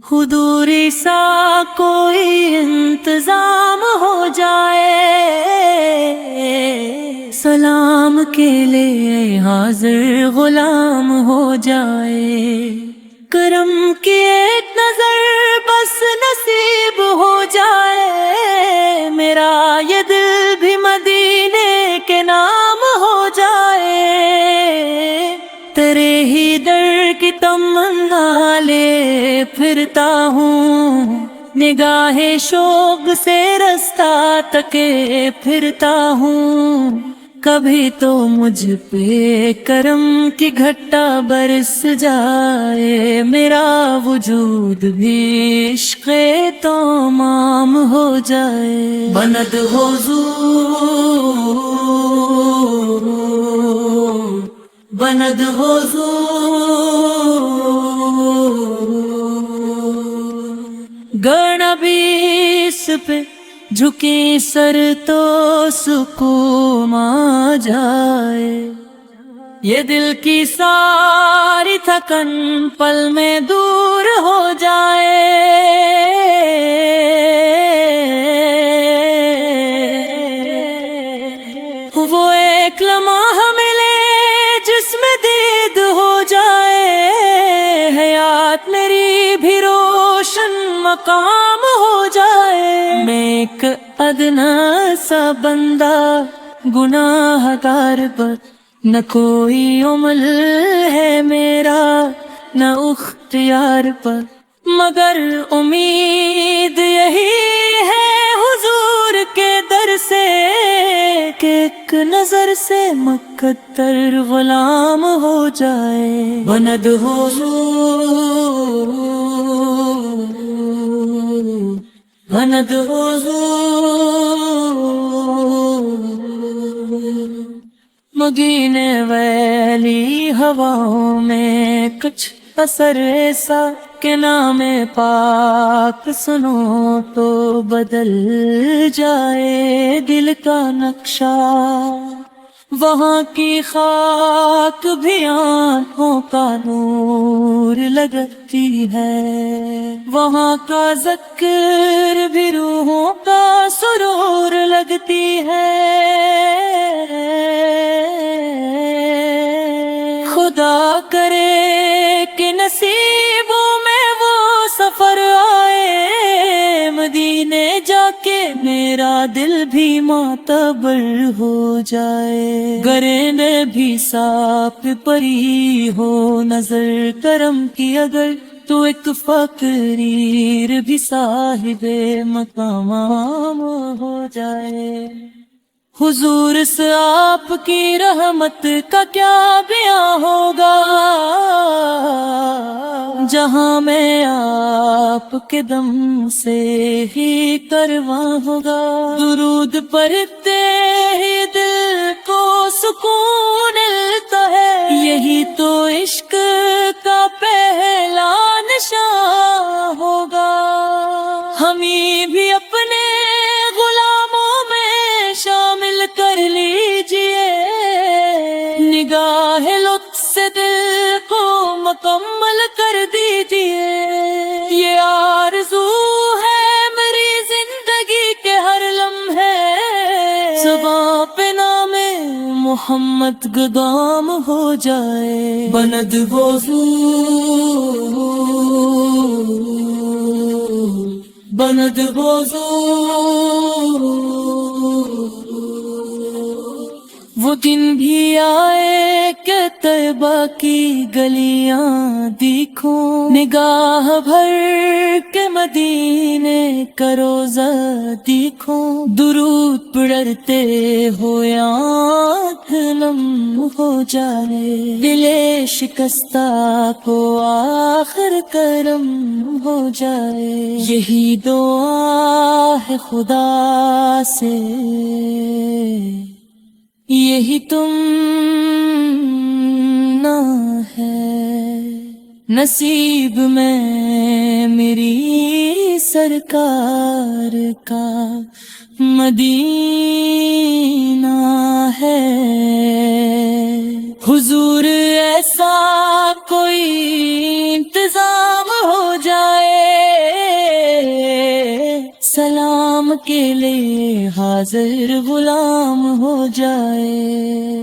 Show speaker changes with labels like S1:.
S1: حضوری سا کوئی انتظام ہو جائے، سلام کے لیے حاضر غلام ہو جائے، کرم کی ایک نظر بس نصیب ہو جائے، میرا یہ دل بھی مدینے کے نام ہو جائے، تیرے ہی در کی تمنا لے پھرتا ہوں، نگاہ شوق سے رستہ تکے پھرتا ہوں، کبھی تو مجھ پہ کرم کی گھٹا برس جائے، میرا وجود بھی عشق تمام ہو جائے، بند حضور بند حضور گر نبی اس پہ جھکی سر تو سکون آ جائے، یہ دل کی ساری تھکن پل میں دور ہو جائے، وہ ایک لمحہ ملے جس میں دید ہو جائے، حیات میری بھی روشن مقام ہو جائے، میں ایک ادنا سا بندہ گناہ گار پر، نہ کوئی عمل ہے میرا نہ اختیار پر، مگر امید یہی ہے حضور کے در سے کہ ایک نظر سے مقدر غلام ہو جائے، بند حضور بند حضور مگینے ویلی ہواؤں میں کچھ اثر ایسا کہ نام پاک سنو تو بدل جائے دل کا نقشہ، وہاں کی خاک بھی آنکھوں کا نور لگتی ہے، وہاں کا ذکر بھی روحوں کا سرور لگتی ہے، خدا کرے کہ نصیبوں میں وہ سفر آئے، مدینے جا کے میرا دل بھی معتبر ہو جائے، گرنے بھی سانپ پری ہو نظر کرم کی اگر تو ایک فقیر بھی صاحب مقام ہو جائے، حضور سے آپ کی رحمت کا کیا بیان ہوگا، جہاں میں آپ کے دم سے ہی کرواں ہوگا، درود پڑھتے ہی دل کو سکون ملتا ہے، یہی تو عشق کا پہلا نشان ہوگا، ہمیں بھی اپنے غلاموں میں شامل کر لیجئے، نگاہ لطف سے دل کو مکمل کر دیجئے، یہ آرزو ہے میری زندگی کے ہر لمحے، زباں پہ نام محمد گدام ہو جائے، بند حضور بند حضور وہ دن بھی آئے کہ طیبہ کی گلیاں دیکھوں، نگاہ بھر کے مدینے کا روضہ دیکھوں، درود پڑھتے ہو آنکھ نم ہو جائے، دل شکستہ کو آخر کرم ہو جائے، یہی دعا ہے خدا سے، یہی تم نہ ہے نصیب میں میری سرکار کا مدینہ ہے۔ حضور ایسا کوئی انتظام ہو جائے، سلام کے لیے حاضر غلام ہو جائے۔